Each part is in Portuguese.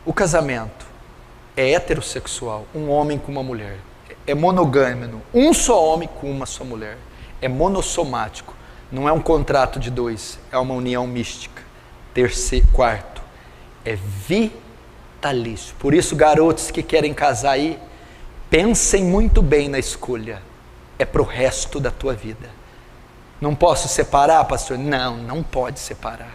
O casamento é heterossexual, um homem com uma mulher. É monogâmico, um só homem com uma só mulher. É monossomático, não é um contrato de dois, é uma união mística. Quarto, é vitalício. Por isso, garotos que querem casar aí, pensem muito bem na escolha. É para o resto da tua vida. Não posso separar, pastor? Não, não pode separar.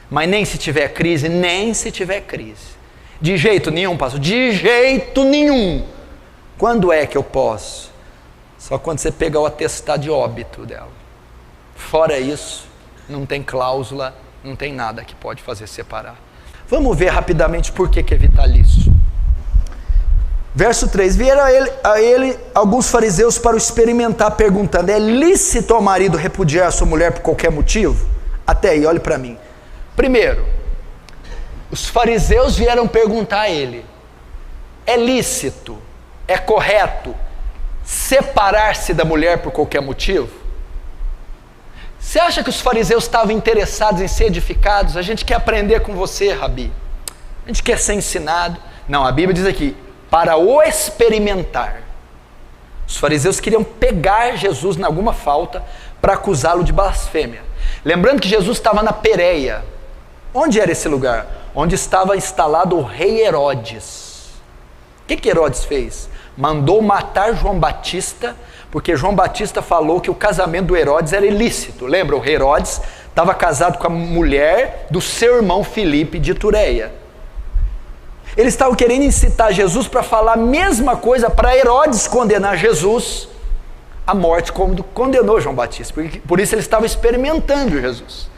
Mas nem se tiver crise, nem se tiver crise. De jeito nenhum, pastor? De jeito nenhum. Quando é que eu posso? Só quando você pegar o atestado de óbito dela. Fora isso, não tem cláusula, não tem nada que pode fazer separar. Vamos ver rapidamente por que é vitalício. Verso 3, vieram a ele alguns fariseus para o experimentar, perguntando, é lícito ao marido repudiar a sua mulher por qualquer motivo? Até aí, olhe para mim. Primeiro, os fariseus vieram perguntar a ele, é lícito, é correto separar-se da mulher por qualquer motivo? Você acha que os fariseus estavam interessados em ser edificados? A gente quer aprender com você, Rabi. A gente quer ser ensinado. Não, a Bíblia diz aqui, para o experimentar. Os fariseus queriam pegar Jesus em alguma falta para acusá-lo de blasfêmia. Lembrando que Jesus estava na Pérea. Onde era esse lugar? Onde estava instalado o rei Herodes. O que Herodes fez? Mandou matar João Batista, porque João Batista falou que o casamento do Herodes era ilícito. Lembra? O Herodes estava casado com a mulher do seu irmão Filipe de Itureia. Eles estavam querendo incitar Jesus para falar a mesma coisa para Herodes condenar Jesus à morte, como condenou João Batista. Por isso eles estavam experimentando Jesus.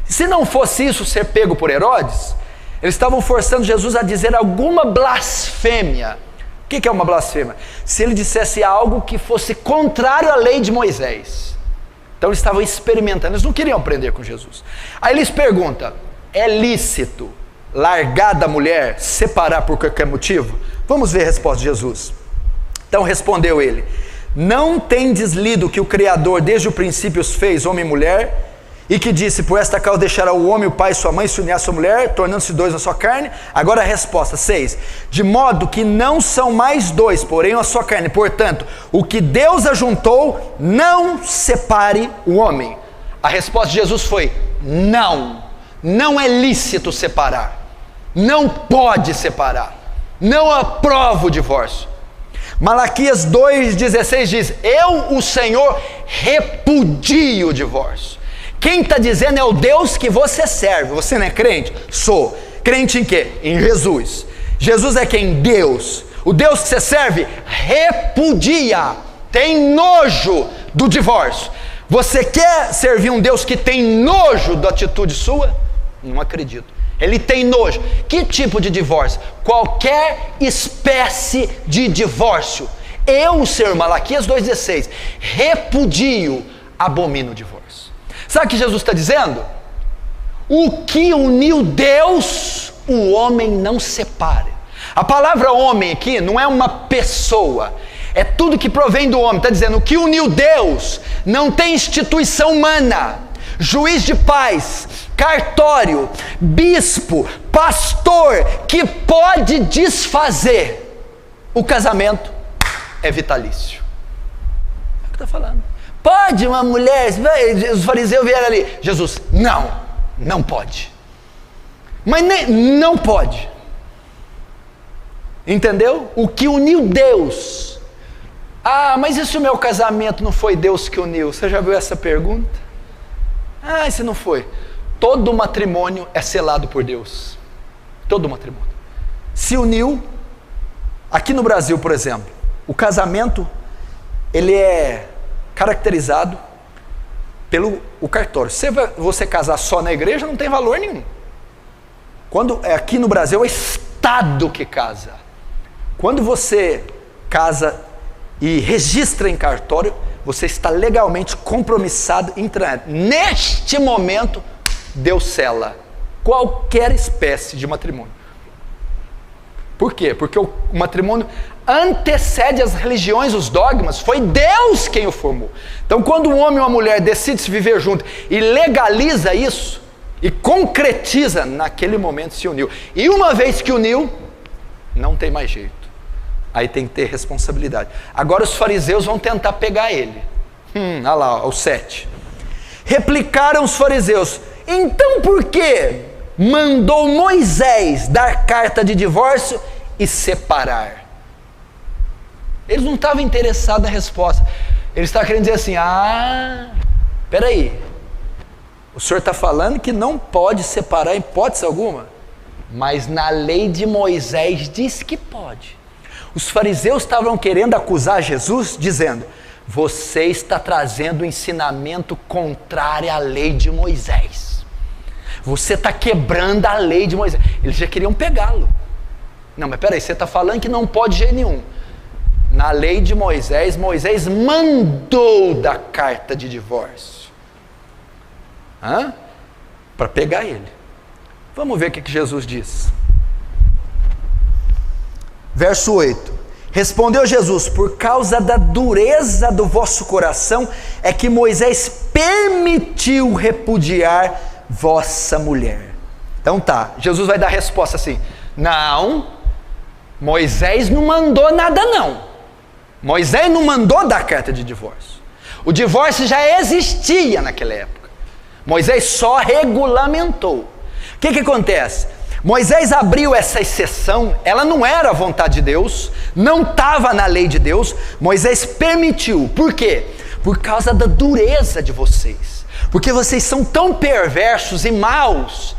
Se não fosse isso ser pego por Herodes, eles estavam forçando Jesus a dizer alguma blasfêmia. O que é uma blasfêmia? Se ele dissesse algo que fosse contrário à lei de Moisés. Então eles estavam experimentando, eles não queriam aprender com Jesus. Aí eles perguntam, é lícito largar da mulher, separar por qualquer motivo? Vamos ver a resposta de Jesus. Então respondeu ele, não tendes lido que o Criador desde o princípio os fez homem e mulher, e que disse, por esta causa deixará o homem, o pai e sua mãe, se unir à sua mulher, tornando-se dois na sua carne? Agora a resposta, 6, de modo que não são mais dois, porém a sua carne, portanto, o que Deus ajuntou, não separe o homem. A resposta de Jesus foi, não é lícito separar, não pode separar, não aprova o divórcio. Malaquias 2,16 diz, eu, o Senhor, repudio o divórcio. Quem está dizendo é o Deus que você serve. Você não é crente? Sou. Crente em quê? Em Jesus. Jesus é quem? Deus. O Deus que você serve repudia, tem nojo do divórcio. Você quer servir um Deus que tem nojo da atitude sua? Não acredito. Ele tem nojo. Que tipo de divórcio? Qualquer espécie de divórcio. Eu, Senhor, Malaquias 2,16, repudio, abomino o divórcio. Sabe o que Jesus está dizendo? O que uniu Deus, o homem não separa. A palavra homem aqui não é uma pessoa, é tudo que provém do homem. Está dizendo, o que uniu Deus não tem instituição humana, juiz de paz, cartório, bispo, pastor, que pode desfazer. O casamento é vitalício. É o que está falando. Pode uma mulher, os fariseus vieram ali, Jesus, não pode. Mas não pode. Entendeu? O que uniu Deus. Ah, mas e se o meu casamento não foi Deus que uniu? Você já viu essa pergunta? Ah, e se não foi? Todo matrimônio é selado por Deus. Todo matrimônio. Se uniu, aqui no Brasil, por exemplo, o casamento, ele é caracterizado pelo cartório. Se você casar só na igreja, não tem valor nenhum. Quando aqui no Brasil é o Estado que casa. Quando você casa e registra em cartório, você está legalmente compromissado em trânsito. Neste momento, Deus sela qualquer espécie de matrimônio. Por quê? Porque o matrimônio antecede as religiões, os dogmas, foi Deus quem o formou. Então quando um homem e uma mulher decidem se viver juntos e legaliza isso, E concretiza, naquele momento se uniu. E uma vez que uniu, não tem mais jeito. Aí tem que ter responsabilidade. Agora os fariseus vão tentar pegar ele. Olha lá, o 7. Replicaram os fariseus: então por que mandou Moisés dar carta de divórcio e separar? Eles não estavam interessados na resposta. Eles estavam querendo dizer assim: peraí, o senhor está falando que não pode separar em hipótese alguma, mas na lei de Moisés diz que pode. Os fariseus estavam querendo acusar Jesus, dizendo: você está trazendo um ensinamento contrário à lei de Moisés. Você está quebrando a lei de Moisés. Eles já queriam pegá-lo. Não, mas peraí, você está falando que não pode de jeito nenhum. Na lei de Moisés, Moisés mandou da carta de divórcio. Para pegar ele. Vamos ver o que Jesus diz. Verso 8. Respondeu Jesus: por causa da dureza do vosso coração é que Moisés permitiu repudiar vossa mulher. Então tá, Jesus vai dar a resposta assim: não, Moisés não mandou nada não. Moisés não mandou dar carta de divórcio. O divórcio já existia naquela época. Moisés só regulamentou. O que acontece? Moisés abriu essa exceção, ela não era a vontade de Deus, não estava na lei de Deus, Moisés permitiu. Por quê? Por causa da dureza de vocês. Porque vocês são tão perversos e maus,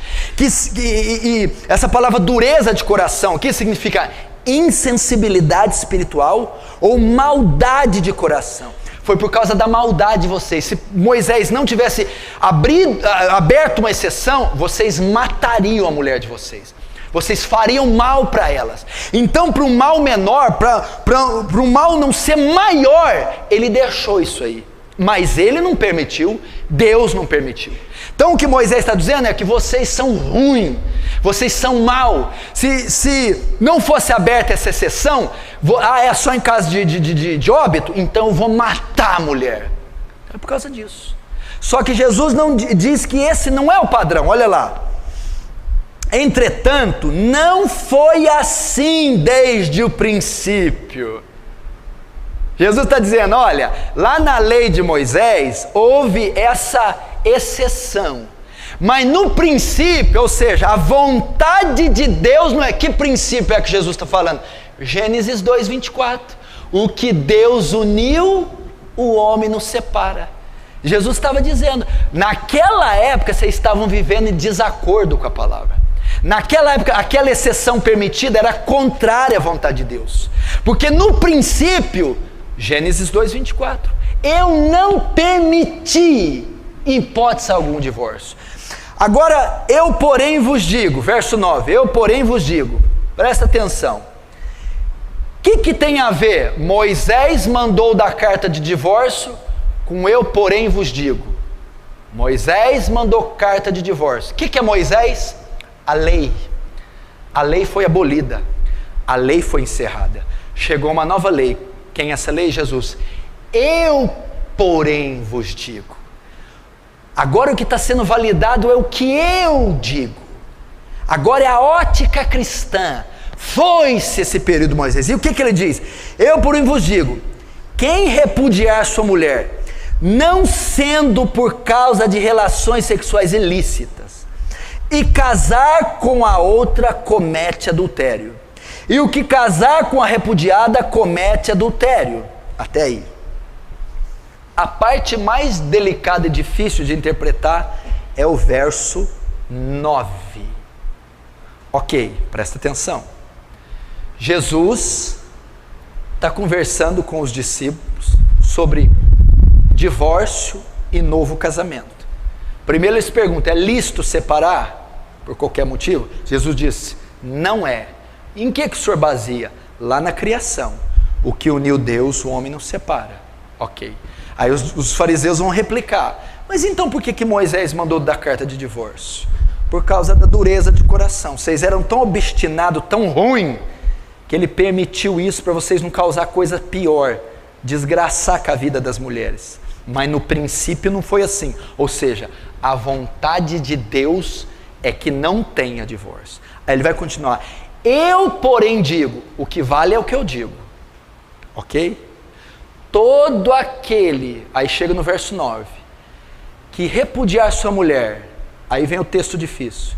e essa palavra dureza de coração, que significa insensibilidade espiritual ou maldade de coração. Foi por causa da maldade de vocês. Se Moisés não tivesse aberto uma exceção, vocês matariam a mulher de vocês. Vocês fariam mal para elas. Então, para um mal menor, para um mal não ser maior, ele deixou isso aí. Mas ele não permitiu, Deus não permitiu. Então o que Moisés está dizendo é que vocês são ruins, vocês são mal. Se não fosse aberta essa exceção, é só em caso de óbito, então eu vou matar a mulher. É por causa disso. Só que Jesus não diz que esse não é o padrão, olha lá. Entretanto, não foi assim desde o princípio. Jesus está dizendo: olha, lá na lei de Moisés houve essa exceção, mas no princípio, ou seja, a vontade de Deus não é. Que princípio é que Jesus está falando? Gênesis 2:24. O que Deus uniu, o homem não separa. Jesus estava dizendo, naquela época vocês estavam vivendo em desacordo com a palavra. Naquela época, aquela exceção permitida era contrária à vontade de Deus, porque no princípio, Gênesis 2:24, eu não permiti em hipótese algum divórcio. Agora, eu porém vos digo, verso 9, eu porém vos digo, presta atenção, o que tem a ver Moisés mandou dar carta de divórcio com eu porém vos digo? Moisés mandou carta de divórcio. O que é Moisés? A lei foi abolida, a lei foi encerrada, chegou uma nova lei. Quem é essa lei? Jesus. Eu porém vos digo. Agora o que está sendo validado é o que eu digo. Agora é a ótica cristã. Foi-se esse período de Moisés. E o que ele diz? Eu porém vos digo, quem repudiar sua mulher, não sendo por causa de relações sexuais ilícitas, e casar com a outra, comete adultério. E o que casar com a repudiada, comete adultério. Até aí. A parte mais delicada e difícil de interpretar é o verso 9. Ok, presta atenção. Jesus está conversando com os discípulos sobre divórcio e novo casamento. Primeiro eles perguntam, é lícito separar por qualquer motivo? Jesus disse, não é. Em que o senhor baseia? Lá na criação. O que uniu Deus, o homem não separa. Ok. Aí os fariseus vão replicar, mas então por que Moisés mandou dar carta de divórcio? Por causa da dureza de coração. Vocês eram tão obstinados, tão ruim, que ele permitiu isso para vocês não causar coisa pior, desgraçar com a vida das mulheres. Mas no princípio não foi assim. Ou seja, a vontade de Deus é que não tenha divórcio. Aí ele vai continuar. Eu, porém, digo, o que vale é o que eu digo. Ok? Todo aquele, aí chega no verso 9, que repudiar sua mulher, aí vem o texto difícil,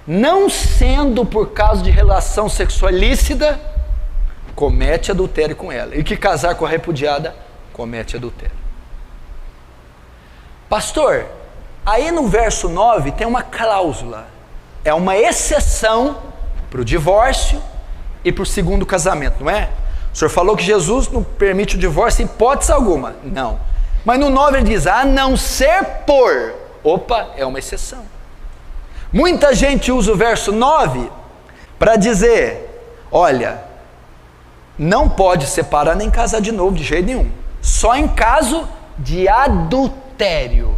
não sendo por causa de relação sexual ilícita, comete adultério com ela. E que casar com a repudiada, comete adultério. Pastor, aí no verso 9 tem uma cláusula. É uma exceção para o divórcio e para o segundo casamento, não é? O senhor falou que Jesus não permite o divórcio em hipótese alguma. Não. Mas no 9 ele diz, a não ser por. Opa, é uma exceção. Muita gente usa o verso 9 para dizer, olha, não pode separar nem casar de novo de jeito nenhum. Só em caso de adultério.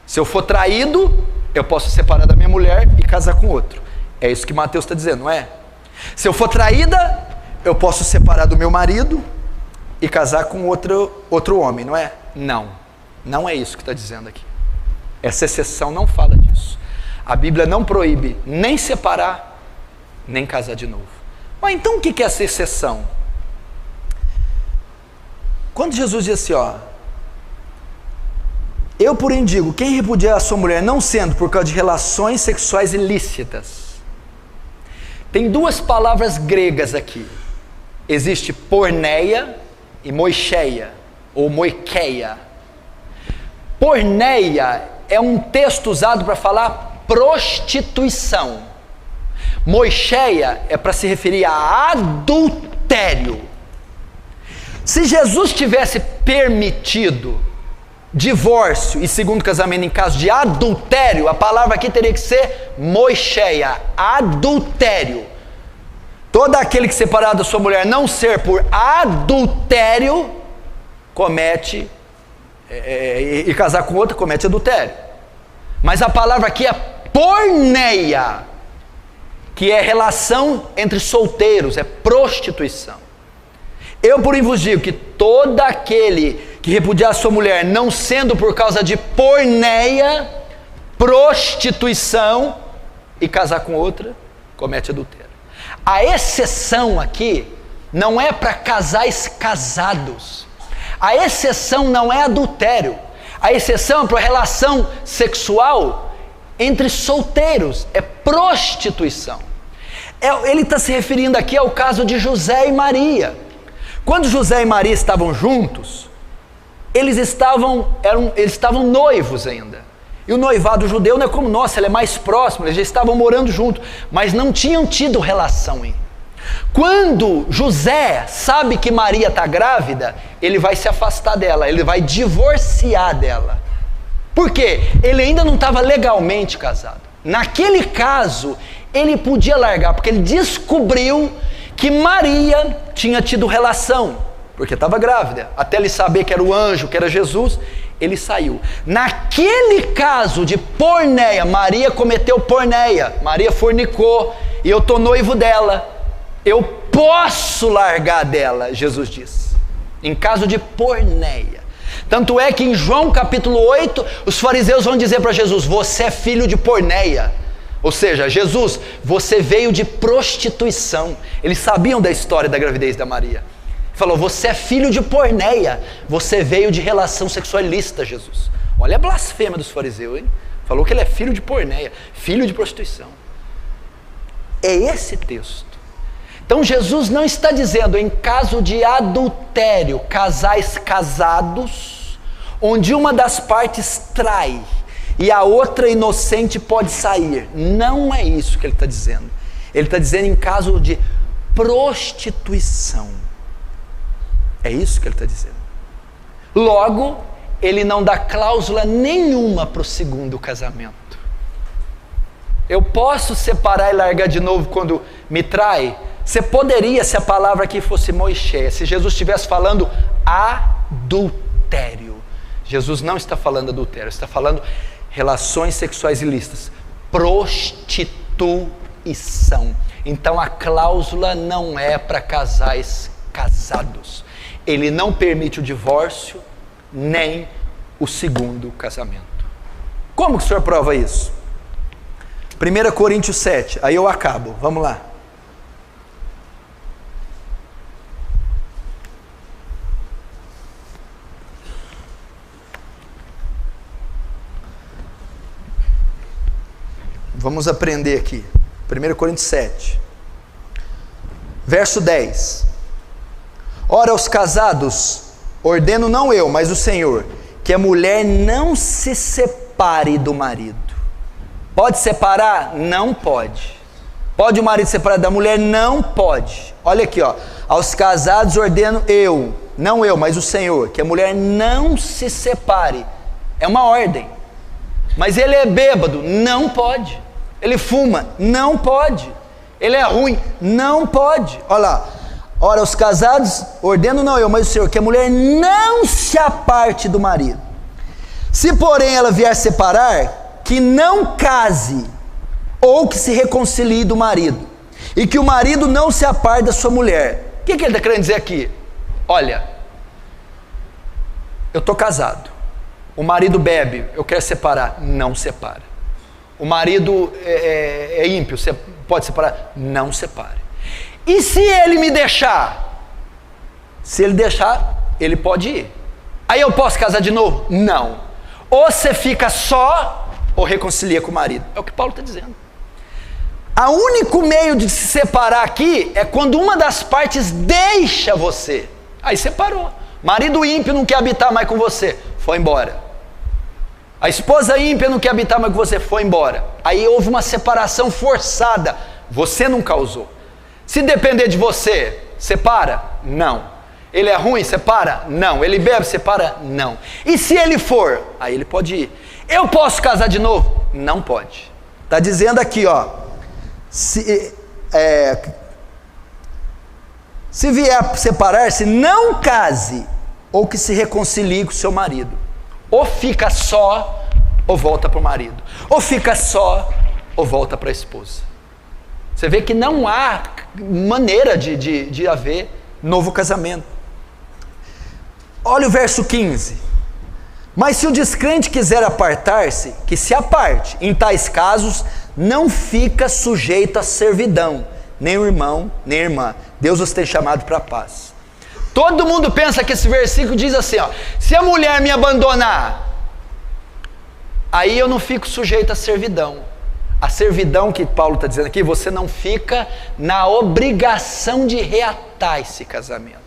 Se eu for traído, eu posso separar da minha mulher e casar com outro. É isso que Mateus está dizendo, não é? Se eu for traída, eu posso separar do meu marido e casar com outro homem, não é? Não, não é isso que está dizendo aqui. Essa exceção não fala disso. A Bíblia não proíbe nem separar, nem casar de novo. Mas então o que é essa exceção? Quando Jesus diz assim, ó, eu porém digo, quem repudiar a sua mulher não sendo por causa de relações sexuais ilícitas. Tem duas palavras gregas aqui. Existe porneia e moicheia, ou moikeia. Porneia é um texto usado para falar prostituição. Moicheia é para se referir a adultério. Se Jesus tivesse permitido divórcio e segundo casamento em caso de adultério, a palavra aqui teria que ser moicheia, adultério. Todo aquele que separar da sua mulher não ser por adultério, comete, e casar com outra, comete adultério. Mas a palavra aqui é porneia, que é relação entre solteiros, é prostituição. Eu, porém, vos digo que todo aquele que repudiar a sua mulher, não sendo por causa de porneia, prostituição, e casar com outra, comete adultério. A exceção aqui não é para casais casados. A exceção não é adultério. A exceção é para relação sexual entre solteiros, é prostituição. Ele está se referindo aqui ao caso de José e Maria. Quando José e Maria estavam juntos, eles estavam noivos ainda. E o noivado judeu não é como nosso, ele é mais próximo, eles já estavam morando juntos, mas não tinham tido relação ainda. Quando José sabe que Maria está grávida, ele vai se afastar dela, ele vai divorciar dela. Por quê? Ele ainda não estava legalmente casado. Naquele caso, ele podia largar, porque ele descobriu que Maria tinha tido relação, porque estava grávida. Até ele saber que era o anjo, que era Jesus, ele saiu. Naquele caso de porneia, Maria cometeu porneia, Maria fornicou, e eu estou noivo dela, eu posso largar dela, Jesus diz, em caso de porneia. Tanto é que em João capítulo 8, os fariseus vão dizer para Jesus, você é filho de porneia. Ou seja, Jesus, você veio de prostituição. Eles sabiam da história da gravidez da Maria. Falou, você é filho de porneia, você veio de relação sexual ilícita, Jesus. Olha a blasfêmia dos fariseus, hein? Falou que ele é filho de porneia, filho de prostituição. É esse texto. Então Jesus não está dizendo em caso de adultério, casais casados, onde uma das partes trai e a outra inocente pode sair. Não é isso que ele está dizendo. Ele está dizendo em caso de prostituição. É isso que ele está dizendo. Logo, ele não dá cláusula nenhuma para o segundo casamento. Eu posso separar e largar de novo quando me trai? Você poderia, se a palavra aqui fosse moicheia, se Jesus estivesse falando adultério. Jesus não está falando adultério, está falando relações sexuais ilícitas, prostituição. Então a cláusula não é para casais casados. Ele não permite o divórcio, nem o segundo casamento. Como que o senhor prova isso? 1 Coríntios 7, aí eu acabo, vamos lá. Vamos aprender aqui. 1 Coríntios 7, verso 10. Ora, aos casados, ordeno não eu, mas o Senhor, que a mulher não se separe do marido. Pode separar? Não pode. Pode o marido separar da mulher? Não pode. Olha aqui, ó. Aos casados ordeno eu, não eu, mas o Senhor, que a mulher não se separe. É uma ordem. Mas ele é bêbado? Não pode. Ele fuma? Não pode. Ele é ruim? Não pode. Olha lá. Ora, os casados, ordeno não eu, mas o Senhor, que a mulher não se aparte do marido. Se porém ela vier separar, que não case, ou que se reconcilie do marido, e que o marido não se aparte da sua mulher. O que ele está querendo dizer aqui? Olha, eu estou casado, o marido bebe, eu quero separar, não separa. O marido é ímpio, você pode separar? Não separe. E se ele me deixar? Se ele deixar, ele pode ir. Aí eu posso casar de novo? Não. Ou você fica só, ou reconcilia com o marido. É o que Paulo está dizendo. O único meio de se separar aqui é quando uma das partes deixa você. Aí separou. Marido ímpio não quer habitar mais com você, foi embora. A esposa ímpia não quer habitar mais com você, foi embora. Aí houve uma separação forçada, você não causou. Se depender de você, separa? Não. Ele é ruim? Separa? Não. Ele bebe? Separa? Não. E se ele for? Aí ele pode ir. Eu posso casar de novo? Não pode. Está dizendo aqui, ó. Se vier separar-se, não case, ou que se reconcilie com o seu marido. Ou fica só, ou volta para o marido. Ou fica só, ou volta para a esposa. Você vê que não há maneira de haver novo casamento. Olha o verso 15. Mas se o descrente quiser apartar-se, que se aparte. Em tais casos, não fica sujeito à servidão, nem o irmão, nem a irmã. Deus os tem chamado para a paz. Todo mundo pensa que esse versículo diz assim, ó, se a mulher me abandonar, aí eu não fico sujeito à servidão. A servidão que Paulo está dizendo aqui, você não fica na obrigação de reatar esse casamento,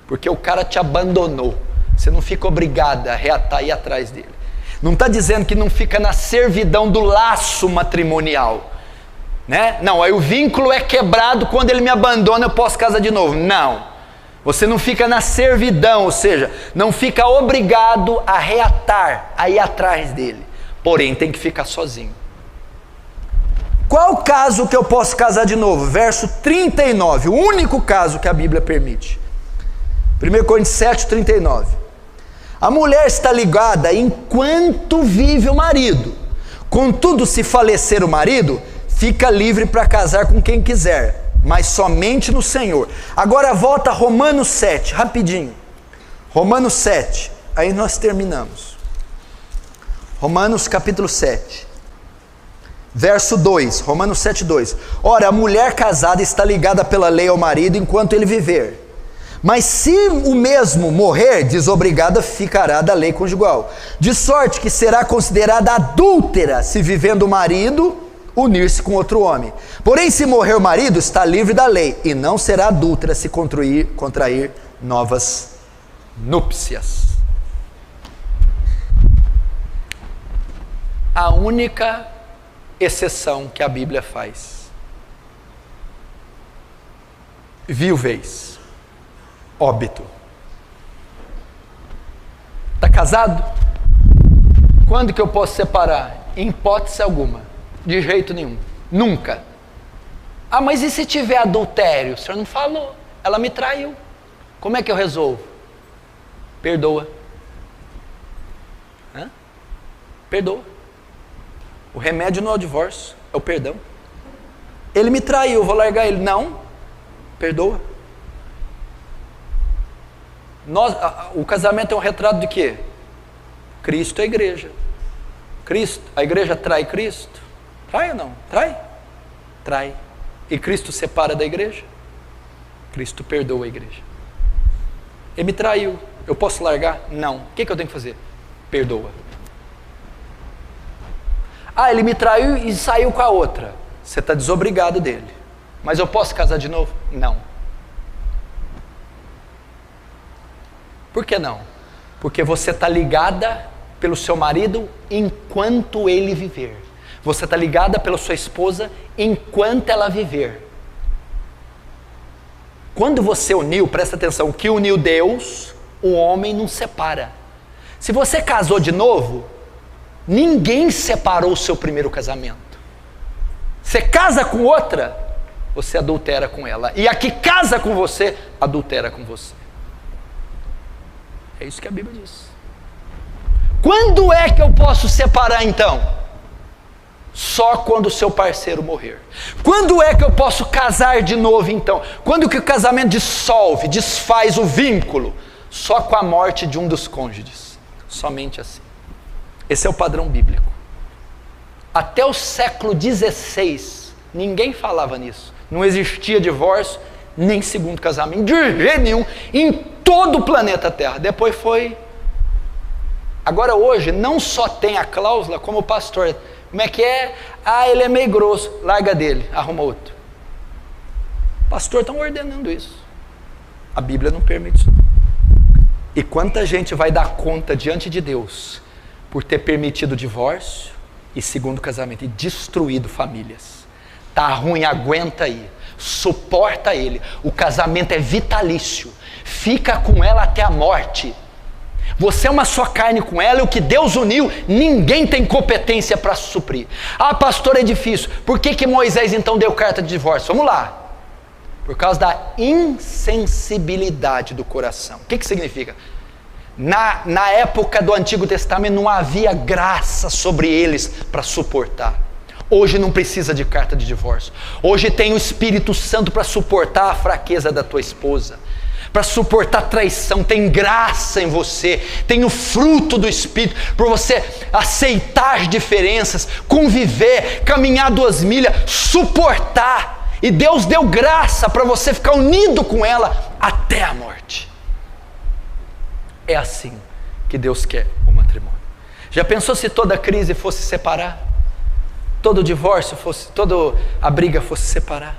porque o cara te abandonou. Você não fica obrigado a reatar e ir atrás dele. Não está dizendo que não fica na servidão do laço matrimonial, né? Não, aí o vínculo é quebrado, quando ele me abandona eu posso casar de novo. Não. Você não fica na servidão, ou seja, não fica obrigado a reatar, a ir atrás dele. Porém, tem que ficar sozinho. Qual caso que eu posso casar de novo? Verso 39, o único caso que a Bíblia permite. 1 Coríntios 7, 39. A mulher está ligada enquanto vive o marido. Contudo, se falecer o marido, fica livre para casar com quem quiser, mas somente no Senhor. Agora volta a Romanos 7, rapidinho. Romanos 7, aí nós terminamos. Romanos capítulo 7, verso 2, Romanos 7, 2. Ora, a mulher casada está ligada pela lei ao marido enquanto ele viver. Mas se o mesmo morrer, desobrigada ficará da lei conjugal. De sorte que será considerada adúltera se vivendo o marido unir-se com outro homem. Porém, se morrer o marido, está livre da lei, e não será adúltera se contrair novas núpcias. A única exceção que a Bíblia faz: viuvez, óbito. Está casado? Quando que eu posso separar? Em hipótese alguma, de jeito nenhum, nunca. Ah, mas e se tiver adultério? O senhor não falou, ela me traiu, como é que eu resolvo? Perdoa. Perdoa. O remédio não é o divórcio, é o perdão. Ele me traiu, vou largar ele. Não, perdoa. O casamento é um retrato de quê? Cristo é a igreja. A igreja trai Cristo? Trai ou não? Trai? Trai. E Cristo separa da igreja? Cristo perdoa a igreja. Ele me traiu, eu posso largar? Não. O que eu tenho que fazer? Perdoa. Ah, ele me traiu e saiu com a outra. Você está desobrigado dele. Mas eu posso casar de novo? Não. Por que não? Porque você está ligada pelo seu marido enquanto ele viver. Você está ligada pela sua esposa enquanto ela viver. Quando você uniu, presta atenção, o que uniu Deus, o homem não separa. Se você casou de novo, ninguém separou o seu primeiro casamento. Você casa com outra, você adultera com ela. E a que casa com você, adultera com você. É isso que a Bíblia diz. Quando é que eu posso separar então? Só quando o seu parceiro morrer. Quando é que eu posso casar de novo então? Quando que o casamento dissolve, desfaz o vínculo? Só com a morte de um dos cônjuges. Somente assim. Esse é o padrão bíblico. Até o século XVI, ninguém falava nisso. Não existia divórcio, nem segundo casamento, de jeito nenhum, em todo o planeta Terra. Depois foi... Agora hoje, não só tem a cláusula, como o pastor... Como é que é? Ah, ele é meio grosso, larga dele, arruma outro. Pastor, estão ordenando isso. A Bíblia não permite isso. E quanta gente vai dar conta diante de Deus por ter permitido o divórcio e segundo casamento e destruído famílias. Tá ruim, aguenta aí, suporta ele. O casamento é vitalício, fica com ela até a morte. Você é uma só carne com ela, e o que Deus uniu, ninguém tem competência para suprir. Ah, pastor, é difícil. Por que Moisés então deu carta de divórcio? Vamos lá. Por causa da insensibilidade do coração. O que significa? Na época do Antigo Testamento não havia graça sobre eles para suportar. Hoje não precisa de carta de divórcio. Hoje tem o Espírito Santo para suportar a fraqueza da tua esposa, para suportar traição. Tem graça em você, tem o fruto do Espírito, para você aceitar diferenças, conviver, caminhar 2 milhas, suportar. E Deus deu graça para você ficar unido com ela até a morte. É assim que Deus quer o matrimônio. Já pensou se toda crise fosse separar? Todo divórcio fosse, toda a briga fosse separar?